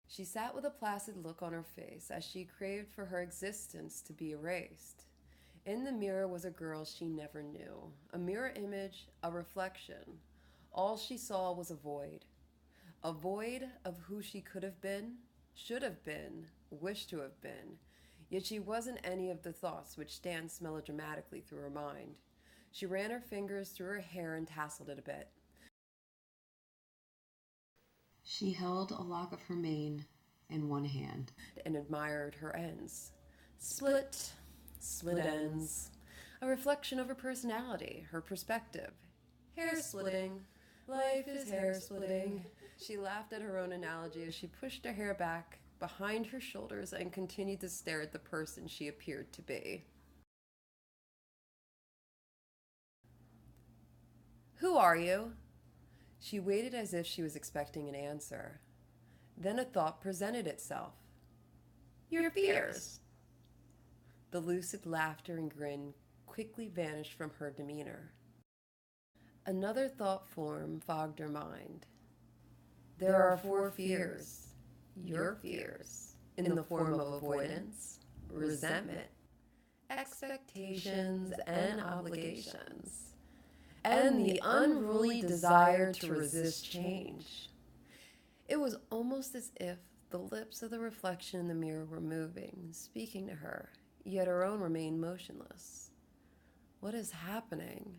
She sat with a placid look on her face as she craved for her existence to be erased. In the mirror was a girl she never knew, a mirror image, a reflection. All she saw was a void of who she could have been, should have been, wished to have been. Yet she wasn't any of the thoughts which danced melodramatically through her mind. She ran her fingers through her hair and tousled it a bit. She held a lock of her mane in one hand and admired her ends. Split ends. A reflection of her personality, her perspective. Hair splitting. Life is hair splitting. She laughed at her own analogy as she pushed her hair back behind her shoulders and continued to stare at the person she appeared to be. Who are you? She waited as if she was expecting an answer. Then a thought presented itself. Your fears. The lucid laughter and grin quickly vanished from her demeanor. Another thought form fogged her mind. There are 4 fears. Your fears. In the form of avoidance, resentment, expectations, and obligations. And the unruly desire to resist change. It was almost as if the lips of the reflection in the mirror were moving, speaking to her, yet her own remained motionless. What is happening?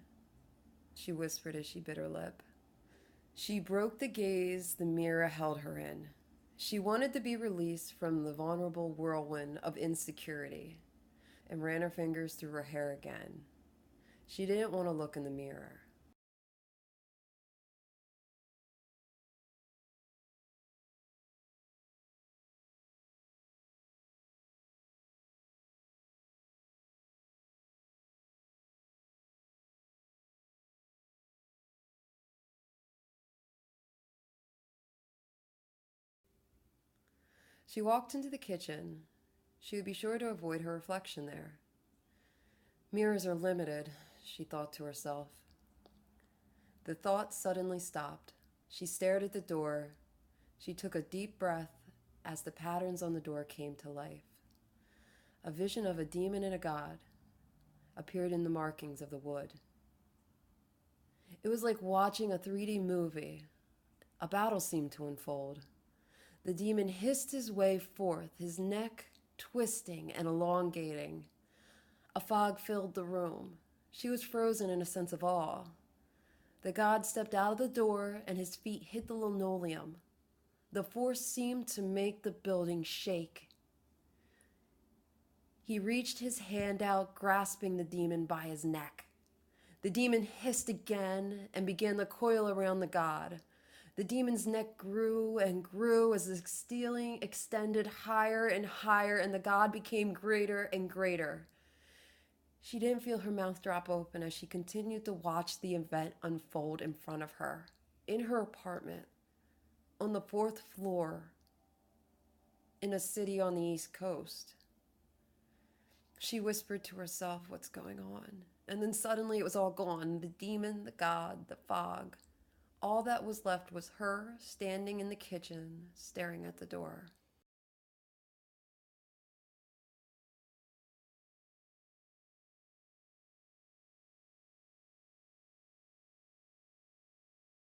She whispered as she bit her lip. She broke the gaze the mirror held her in. She wanted to be released from the vulnerable whirlwind of insecurity and ran her fingers through her hair again. She didn't want to look in the mirror. She walked into the kitchen. She would be sure to avoid her reflection there. Mirrors are limited, she thought to herself. The thought suddenly stopped. She stared at the door. She took a deep breath as the patterns on the door came to life. A vision of a demon and a god appeared in the markings of the wood. It was like watching a 3D movie. A battle seemed to unfold. The demon hissed his way forth, his neck twisting and elongating. A fog filled the room. She was frozen in a sense of awe. The god stepped out of the door and his feet hit the linoleum. The force seemed to make the building shake. He reached his hand out, grasping the demon by his neck. The demon hissed again and began to coil around the god. The demon's neck grew and grew as the ceiling extended higher and higher, and the god became greater and greater. She didn't feel her mouth drop open as she continued to watch the event unfold in front of her, in her apartment, on the 4th floor, in a city on the East Coast. She whispered to herself, what's going on? And then suddenly it was all gone. The demon, the god, the fog. All that was left was her standing in the kitchen, staring at the door.